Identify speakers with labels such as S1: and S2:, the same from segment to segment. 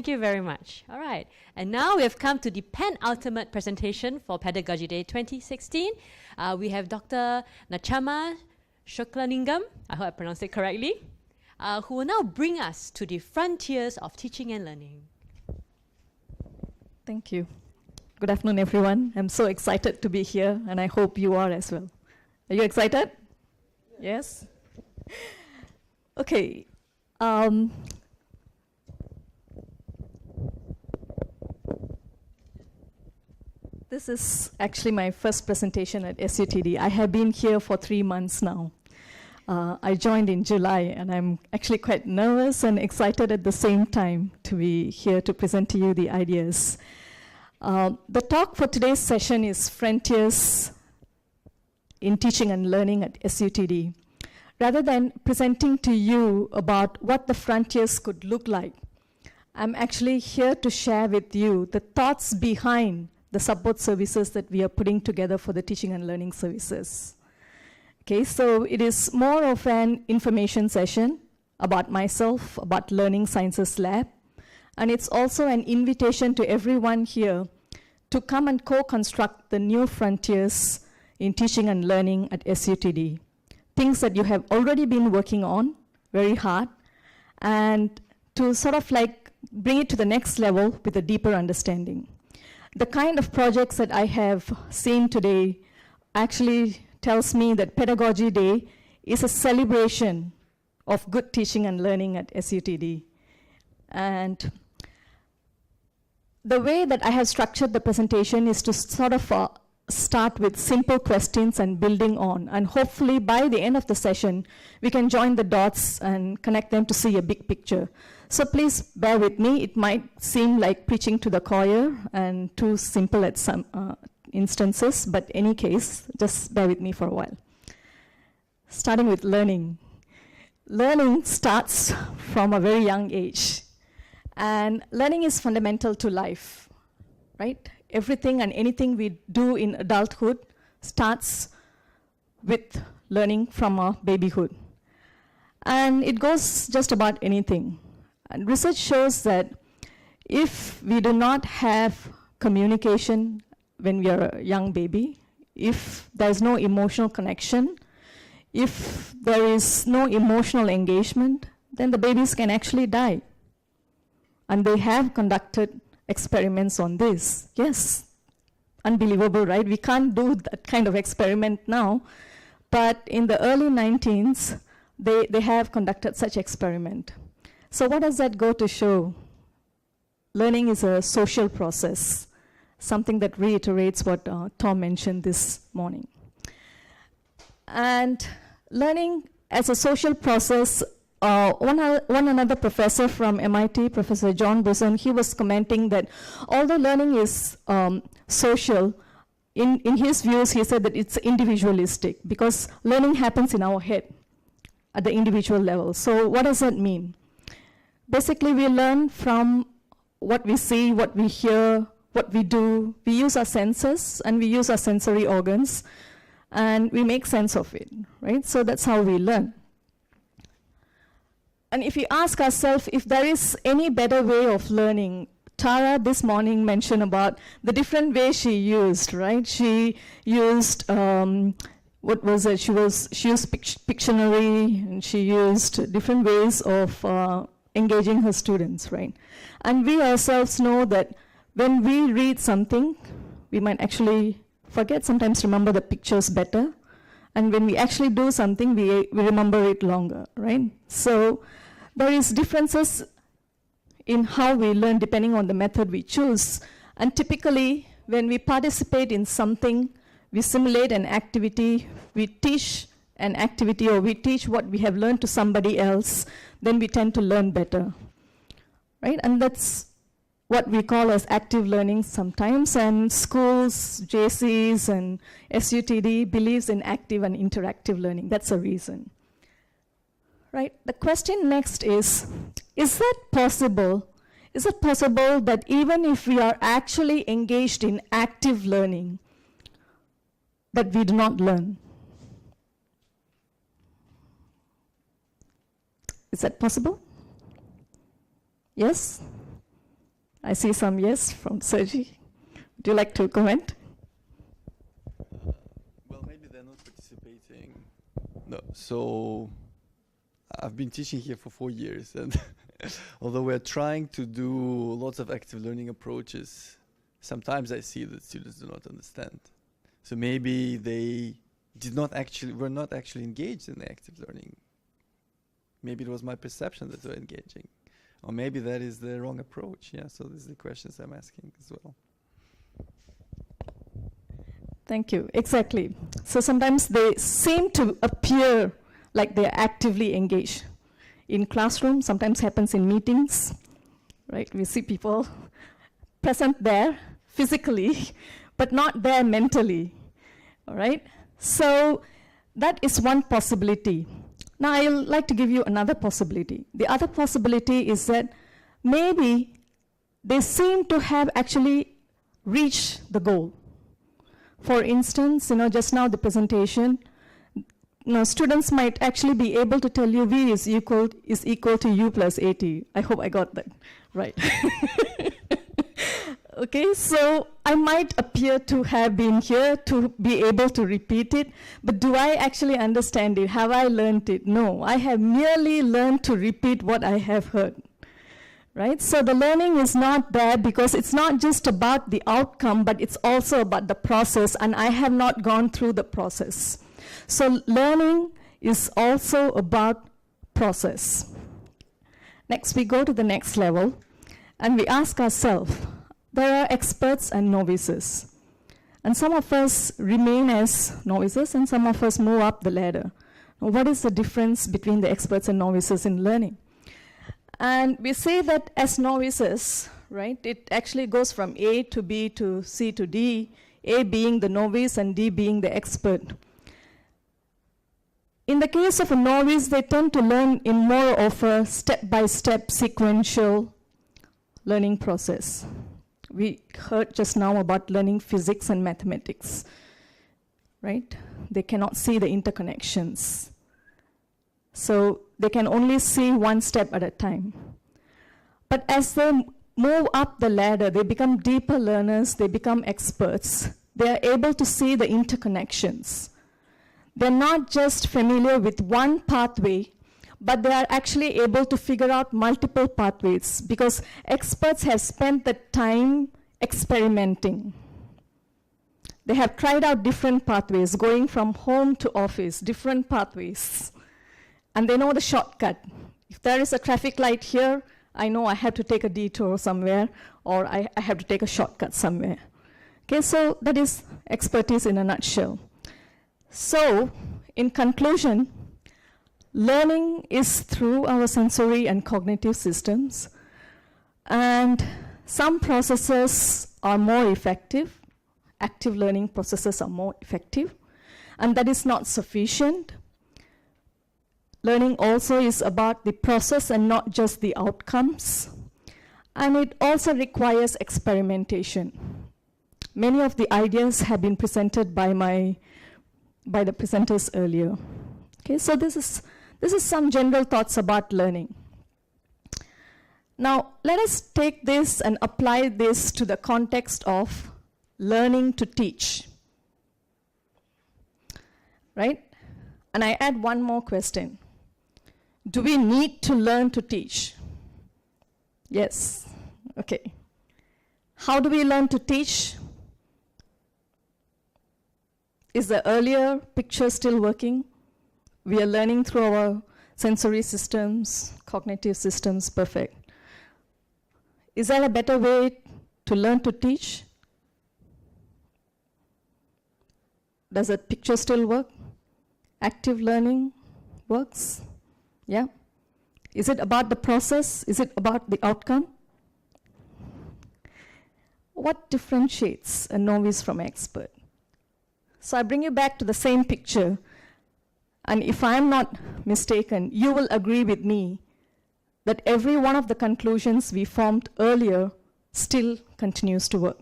S1: Thank you very much. All right. And now we have come to the penultimate presentation for Pedagogy Day 2016. We have Dr. Nachama Sockalingam, I hope I pronounced it correctly, who will now bring us to the frontiers of teaching and learning.
S2: Thank you. Good afternoon, everyone. I'm so excited to be here, and I hope you are as well. Are you excited? Yes? Okay. This is actually my first presentation at SUTD. I have been here for 3 months now. I joined in July, and I'm actually quite nervous and excited at the same time to be here to present to you the ideas. The talk for today's session is Frontiers in Teaching and Learning at SUTD. Rather than presenting to you about what the frontiers could look like, I'm actually here to share with you the thoughts behind the support services that we are putting together for the teaching and learning services. Okay, so it is more of an information session about myself, about Learning Sciences Lab, and it's also an invitation to everyone here to come and co-construct the new frontiers in teaching and learning at SUTD. Things that you have already been working on very hard, and to sort of like bring it to the next level with a deeper understanding. The kind of projects that I have seen today actually tells me that Pedagogy Day is a celebration of good teaching and learning at SUTD. And the way that I have structured the presentation is to sort of start with simple questions and building on. And hopefully by the end of the session, we can join the dots and connect them to see a big picture. So please bear with me. It might seem like preaching to the choir and too simple at some instances, but in any case, just bear with me for a while. Starting with learning. Learning starts from a very young age. And learning is fundamental to life, right? Everything and anything we do in adulthood starts with learning from our babyhood. And it goes just about anything. And research shows that if we do not have communication when we are a young baby, if there's no emotional connection, if there is no emotional engagement, then the babies can actually die. And they have conducted experiments on this. Yes, unbelievable, right? We can't do that kind of experiment now, but in the early 19s, they have conducted such experiment. So what does that go to show? Learning is a social process, something that reiterates what Tom mentioned this morning. And learning as a social process, another professor from MIT, Professor John Boson, he was commenting that although learning is social, in his views, he said that it's individualistic because learning happens in our head at the individual level. So what does that mean? Basically, we learn from what we see, what we hear, what we do. We use our senses and we use our sensory organs and we make sense of it, right? So that's how we learn. And if we ask ourselves if there is any better way of learning, Tara this morning mentioned about the different ways she used, right? She used, what was it? She used Pictionary, and she used different ways of engaging her students, right? And we ourselves know that when we read something, we might actually forget, sometimes remember the pictures better. And when we actually do something, we remember it longer, right? So there is differences in how we learn depending on the method we choose. And typically, when we participate in something, we simulate an activity, we teach an activity, or we teach what we have learned to somebody else, then we tend to learn better, right? And that's what we call as active learning sometimes, and schools, JCs, and SUTD believes in active and interactive learning. That's a reason, right? The question next is that possible? Is it possible that even if we are actually engaged in active learning, that we do not learn? Is that possible? Yes? I see some yes from Sergi. Would you like to comment?
S3: Well, maybe they're not participating. No, so I've been teaching here for 4 years, and although we're trying to do lots of active learning approaches, sometimes I see that students do not understand. So maybe they were not actually engaged in the active learning. Maybe it was my perception that they were engaging. Or maybe that is the wrong approach. Yeah, so these are the questions I'm asking as well.
S2: Thank you. Exactly. So sometimes they seem to appear like they're actively engaged. In classroom, sometimes happens in meetings, right? We see people present there physically, but not there mentally, all right? So that is one possibility. Now I'd like to give you another possibility. The other possibility is that maybe they seem to have actually reached the goal. For instance, just now the presentation, students might actually be able to tell you V is equal to U plus AT. I hope I got that right. Okay, so I might appear to have been here to be able to repeat it, but do I actually understand it? Have I learned it? No, I have merely learned to repeat what I have heard. Right? So the learning is not there because it's not just about the outcome, but it's also about the process, and I have not gone through the process. So learning is also about process. Next, we go to the next level, and we ask ourselves, there are experts and novices. And some of us remain as novices, and some of us move up the ladder. Now, what is the difference between the experts and novices in learning? And we say that as novices, right, it actually goes from A to B to C to D, A being the novice and D being the expert. In the case of a novice, they tend to learn in more of a step-by-step sequential learning process. We heard just now about learning physics and mathematics, right? They cannot see the interconnections. So they can only see one step at a time. But as they move up the ladder, they become deeper learners, they become experts. They are able to see the interconnections. They're not just familiar with one pathway, but they are actually able to figure out multiple pathways because experts have spent the time experimenting. They have tried out different pathways, going from home to office, different pathways. And they know the shortcut. If there is a traffic light here, I know I have to take a detour somewhere, or I have to take a shortcut somewhere. Okay, so that is expertise in a nutshell. So, in conclusion, learning is through our sensory and cognitive systems, and some processes are more effective. Active learning processes are more effective, and that is not sufficient. Learning also is about the process and not just the outcomes. And it also requires experimentation. Many of the ideas have been presented by the presenters earlier. Okay, so this is some general thoughts about learning. Now, let us take this and apply this to the context of learning to teach. Right? And I add one more question. Do we need to learn to teach? Yes. Okay. How do we learn to teach? Is the earlier picture still working? We are learning through our sensory systems, cognitive systems, perfect. Is there a better way to learn to teach? Does that picture still work? Active learning works? Yeah? Is it about the process? Is it about the outcome? What differentiates a novice from expert? So I bring you back to the same picture, and if I'm not mistaken, you will agree with me that every one of the conclusions we formed earlier still continues to work.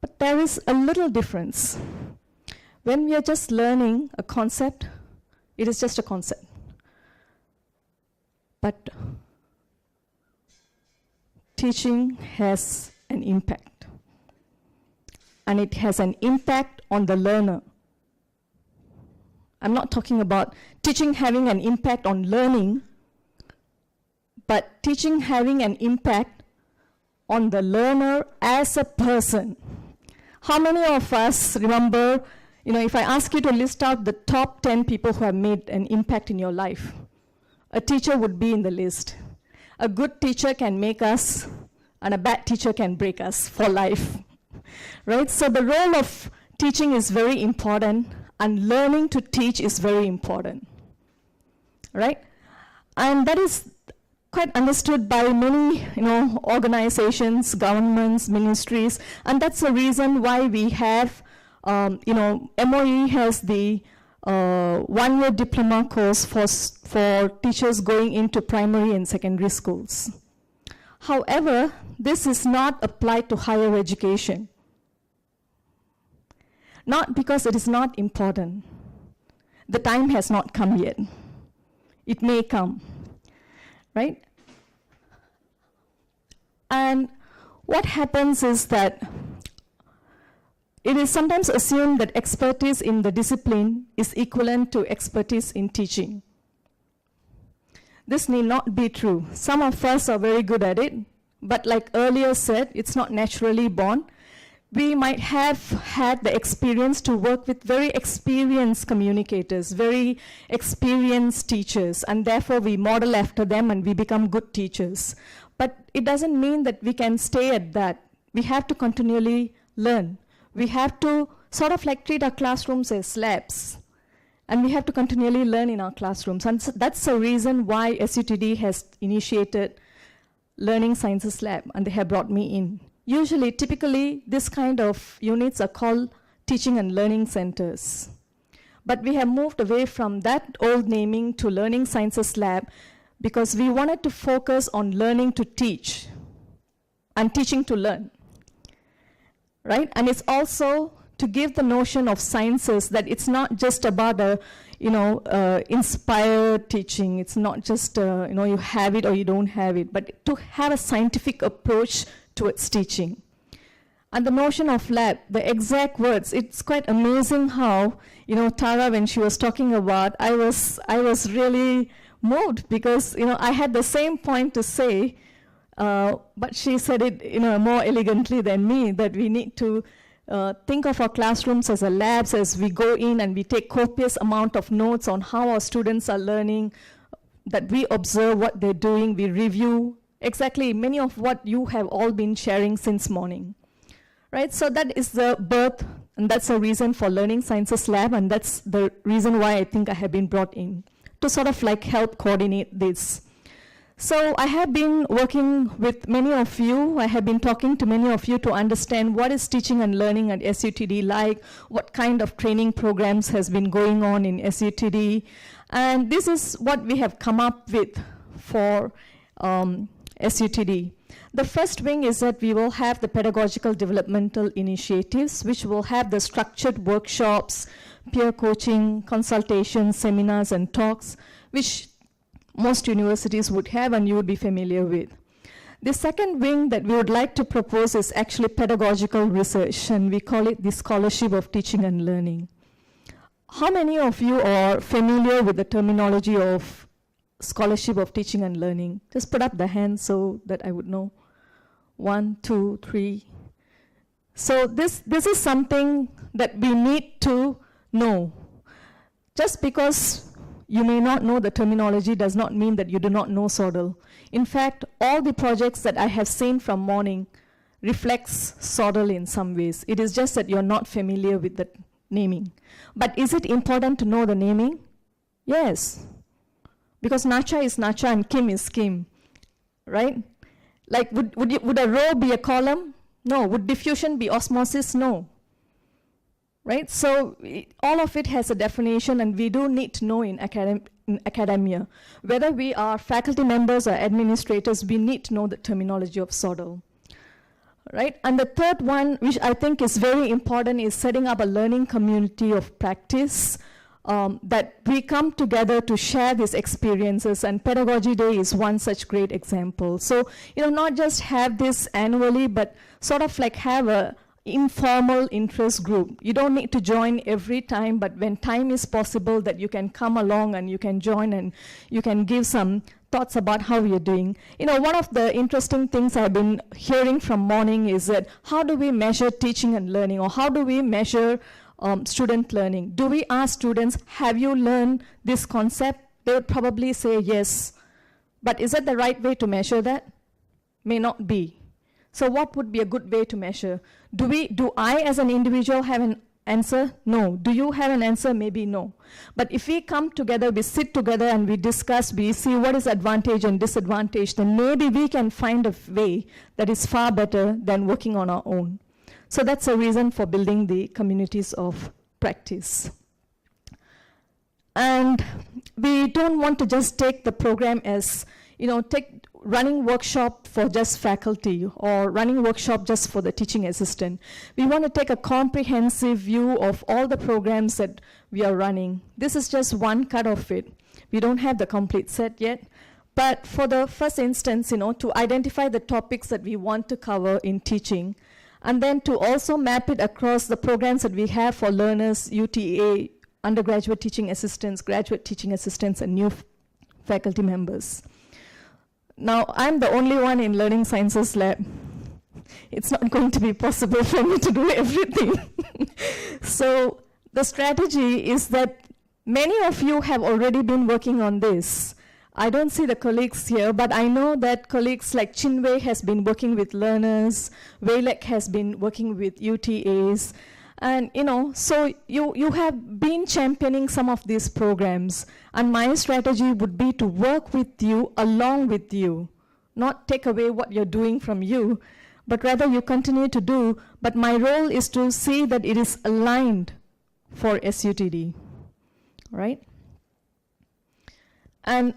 S2: But there is a little difference. When we are just learning a concept, it is just a concept. But teaching has an impact. And it has an impact on the learner. I'm not talking about teaching having an impact on learning, but teaching having an impact on the learner as a person. How many of us remember, if I ask you to list out the top 10 people who have made an impact in your life, a teacher would be in the list. A good teacher can make us, and a bad teacher can break us for life. Right? So the role of teaching is very important, and learning to teach is very important. Right? And that is quite understood by many, organizations, governments, ministries, and that's the reason why we have, MOE has the one-year diploma course for teachers going into primary and secondary schools. However, this is not applied to higher education. Not because it is not important. The time has not come yet. It may come. Right? And what happens is that it is sometimes assumed that expertise in the discipline is equivalent to expertise in teaching. This need not be true. Some of us are very good at it, but like earlier said, it's not naturally born. We might have had the experience to work with very experienced communicators, very experienced teachers, and therefore we model after them and we become good teachers. But it doesn't mean that we can stay at that. We have to continually learn. We have to sort of like treat our classrooms as labs. And we have to continually learn in our classrooms. And so that's the reason why SUTD has initiated Learning Sciences Lab, and they have brought me in. Typically, this kind of units are called teaching and learning centers. But we have moved away from that old naming to Learning Sciences Lab because we wanted to focus on learning to teach and teaching to learn. Right? And it's also to give the notion of sciences that it's not just about inspired teaching. It's not just, you have it or you don't have it, but to have a scientific approach towards teaching. And the notion of lab, the exact words, it's quite amazing how, Tara, when she was talking about, I was really moved because, I had the same point to say, but she said it, more elegantly than me, that we need to think of our classrooms as a labs as we go in and we take copious amount of notes on how our students are learning, that we observe what they're doing, we review exactly many of what you have all been sharing since morning. Right? So that is the birth, and that's the reason for Learning Sciences Lab, and that's the reason why I think I have been brought in, to sort of like help coordinate this. So I have been working with many of you. I have been talking to many of you to understand what is teaching and learning at SUTD like, what kind of training programs has been going on in SUTD. And this is what we have come up with for SUTD. The first wing is that we will have the pedagogical developmental initiatives, which will have the structured workshops, peer coaching, consultations, seminars, and talks, which most universities would have and you would be familiar with. The second wing that we would like to propose is actually pedagogical research, and we call it the Scholarship of Teaching and Learning. How many of you are familiar with the terminology of Scholarship of Teaching and Learning? Just put up the hand so that I would know. 1, 2, 3. So this is something that we need to know. Just because you may not know the terminology does not mean that you do not know SODL. In fact, all the projects that I have seen from morning reflects SODL in some ways. It is just that you're not familiar with the naming. But is it important to know the naming? Yes. Because Nacha is Nacha and Kim is Kim, right? Like, would a row be a column? No. Would diffusion be osmosis? No. Right? So all of it has a definition, and we do need to know in academia. Whether we are faculty members or administrators, we need to know the terminology of SODL. Right? And the third one, which I think is very important, is setting up a learning community of practice that we come together to share these experiences, and Pedagogy Day is one such great example. So, not just have this annually, but sort of like have a informal interest group. You don't need to join every time, but when time is possible, that you can come along and you can join and you can give some thoughts about how you're doing. One of the interesting things I've been hearing from morning is that how do we measure teaching and learning, or how do we measure student learning? Do we ask students, have you learned this concept? They would probably say yes. But is that the right way to measure that? May not be. So what would be a good way to measure? Do I as an individual have an answer? No. Do you have an answer? Maybe no. But if we come together, we sit together and we discuss, we see what is advantage and disadvantage, then maybe we can find a way that is far better than working on our own. So that's a reason for building the communities of practice. And we don't want to just take the program as, take running workshop for just faculty or running workshop just for the teaching assistant. We want to take a comprehensive view of all the programs that we are running. This is just one cut of it. We don't have the complete set yet. But for the first instance, to identify the topics that we want to cover in teaching, and then to also map it across the programs that we have for learners, UTA, undergraduate teaching assistants, graduate teaching assistants, and new faculty members. Now, I'm the only one in Learning Sciences Lab. It's not going to be possible for me to do everything. So the strategy is that many of you have already been working on this. I don't see the colleagues here, but I know that colleagues like Chinwei has been working with learners, Waylek has been working with UTAs, and so you have been championing some of these programs, and my strategy would be to work with you, along with you, not take away what you're doing from you, but rather you continue to do, but my role is to see that it is aligned for SUTD, right? And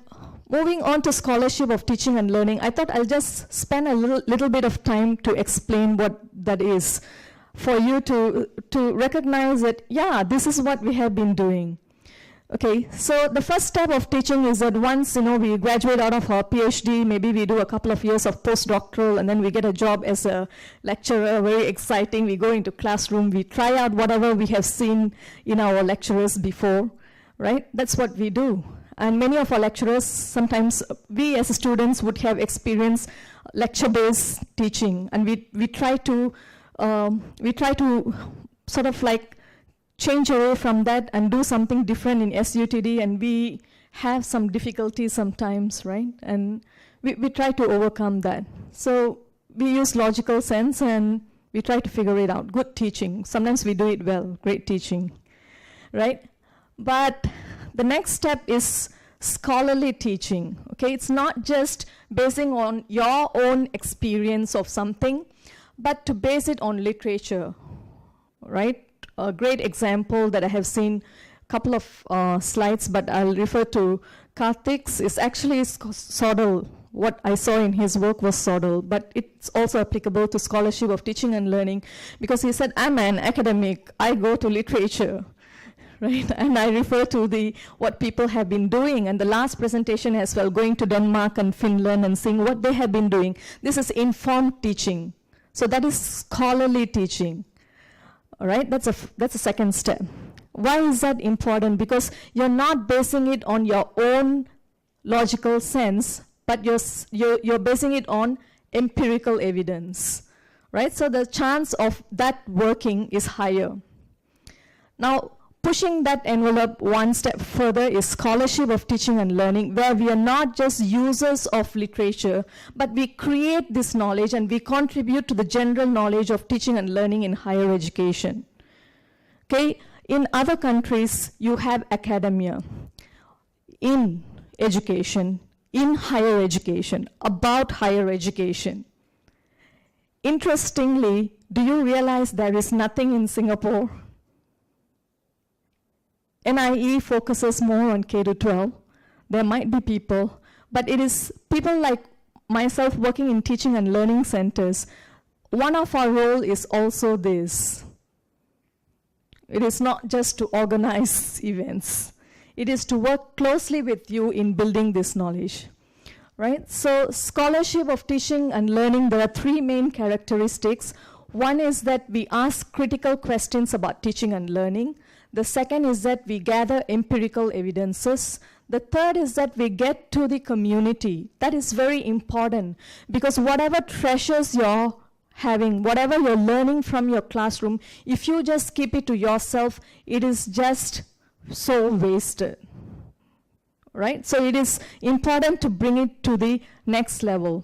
S2: moving on to scholarship of teaching and learning, I thought I'll just spend a little bit of time to explain what that is, for you to recognize that, yeah, this is what we have been doing. Okay, so the first step of teaching is that once we graduate out of our PhD, maybe we do a couple of years of postdoctoral, and then we get a job as a lecturer, very exciting. We go into classroom, we try out whatever we have seen in our lecturers before, right? That's what we do. And many of our lecturers, sometimes we as students would have experienced lecture-based teaching, and we try to sort of like change away from that and do something different in SUTD, and we have some difficulties sometimes, right? And we try to overcome that. So we use logical sense and we try to figure it out. Good teaching. Sometimes we do it well, great teaching, right? But the next step is scholarly teaching, okay? It's not just basing on your own experience of something, but to base it on literature, right? A great example that I have seen, a couple of slides, but I'll refer to Karthik's, is actually Sodal. What I saw in his work was Sodal, but it's also applicable to scholarship of teaching and learning, because he said, I'm an academic, I go to literature, right? And I refer to what people have been doing, and the last presentation as well, going to Denmark and Finland and seeing what they have been doing. This is informed teaching. So that is scholarly teaching, all right? That's a second step. Why is that important? Because you're not basing it on your own logical sense, but you're basing it on empirical evidence, right? So the chance of that working is higher. Now, pushing that envelope one step further is scholarship of teaching and learning, where we are not just users of literature, but we create this knowledge and we contribute to the general knowledge of teaching and learning in higher education. Okay, in other countries, you have academia in education, in higher education, about higher education. Interestingly, do you realize there is nothing in Singapore? NIE focuses more on K-12. There might be people, but it is people like myself working in teaching and learning centers. One of our role is also this. It is not just to organize events. It is to work closely with you in building this knowledge. Right? So scholarship of teaching and learning, there are three main characteristics. One is that we ask critical questions about teaching and learning. The second is that we gather empirical evidences. The third is that we get to the community. That is very important, because whatever treasures you're having, whatever you're learning from your classroom, if you just keep it to yourself, it is just so wasted. Right? So it is important to bring it to the next level.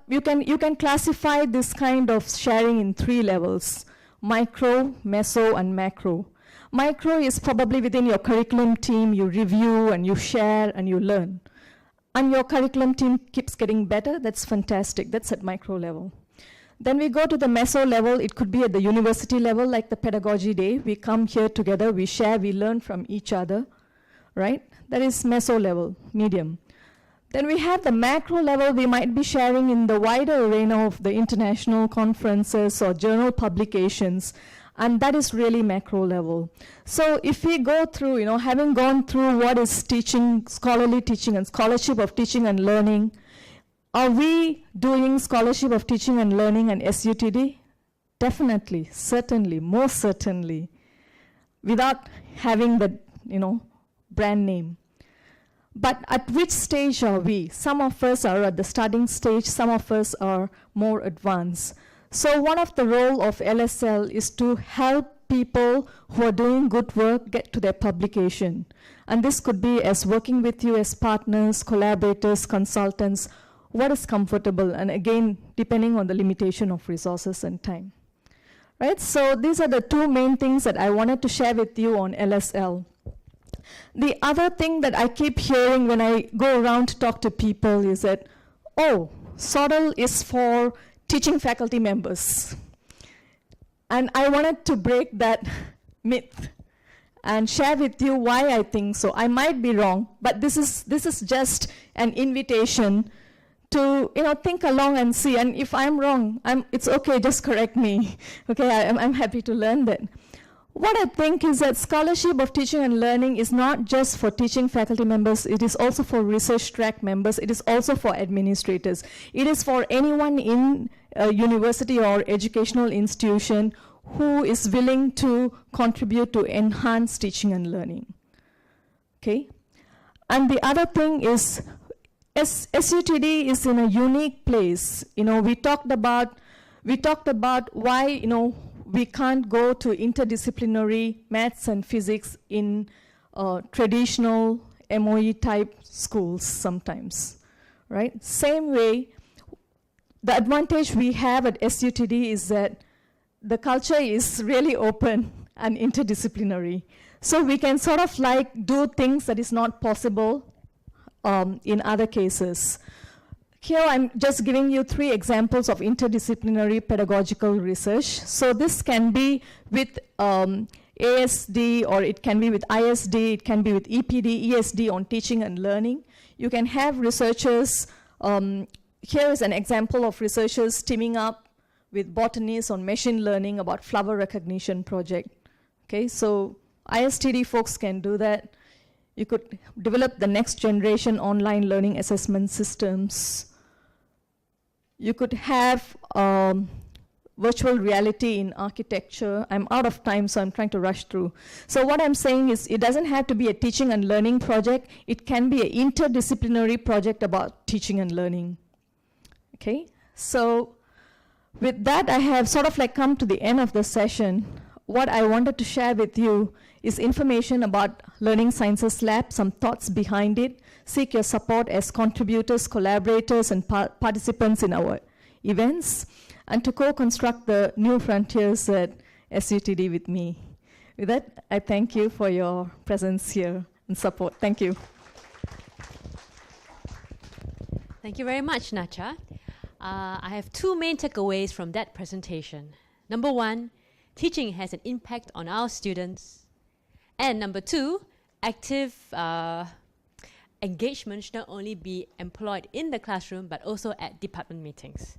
S2: You can classify this kind of sharing in three levels: micro, meso, and macro. Micro is probably within your curriculum team. You review and you share and you learn. And your curriculum team keeps getting better. That's fantastic. That's at micro level. Then we go to the meso level. It could be at the university level, like the pedagogy day. We come here together, we share, we learn from each other, right? That is meso level, medium. Then we have the macro level. We might be sharing in the wider arena of the international conferences or journal publications, and that is really macro level. So if we go through, having gone through what is teaching, scholarly teaching and scholarship of teaching and learning, are we doing scholarship of teaching and learning and SUTD? Definitely, certainly, most certainly, without having the, brand name. But at which stage are we? Some of us are at the starting stage, some of us are more advanced. So one of the role of LSL is to help people who are doing good work get to their publication. And this could be as working with you as partners, collaborators, consultants, what is comfortable, and again, depending on the limitation of resources and time. Right? So these are the two main things that I wanted to share with you on LSL. The other thing that I keep hearing when I go around to talk to people is that, oh, SODL is for teaching faculty members. And I wanted to break that myth and share with you why I think so. I might be wrong, but this is just an invitation to think along and see. And if I'm wrong, it's okay, just correct me. Okay, I'm happy to learn that. What I think is that scholarship of teaching and learning is not just for teaching faculty members, it is also for research track members, it is also for administrators. It is for anyone in a university or educational institution who is willing to contribute to enhance teaching and learning. Okay? And the other thing is, SUTD is in a unique place. We talked about why, we can't go to interdisciplinary maths and physics in traditional MOE type schools sometimes, right? Same way, the advantage we have at SUTD is that the culture is really open and interdisciplinary. So we can sort of do things that is not possible in other cases. Here I'm just giving you 3 examples of interdisciplinary pedagogical research. So this can be with ASD, or it can be with ISD, it can be with EPD, ESD on teaching and learning. You can have researchers, here is an example of researchers teaming up with botanists on machine learning about flower recognition project. Okay, so ISTD folks can do that. You could develop the next generation online learning assessment systems. You could have virtual reality in architecture. I'm out of time, so I'm trying to rush through. So what I'm saying is it doesn't have to be a teaching and learning project. It can be an interdisciplinary project about teaching and learning. Okay, so with that, I have sort of come to the end of the session. What I wanted to share with you is information about Learning Sciences Lab, some thoughts behind it. Seek your support as contributors, collaborators, and participants in our events, and to co-construct the new frontiers at SUTD with me. With that, I thank you for your presence here and support. Thank you.
S1: Thank you very much, Nacha. I have 2 main takeaways from that presentation. Number 1, teaching has an impact on our students. And number 2, active engagement should not only be employed in the classroom, but also at department meetings.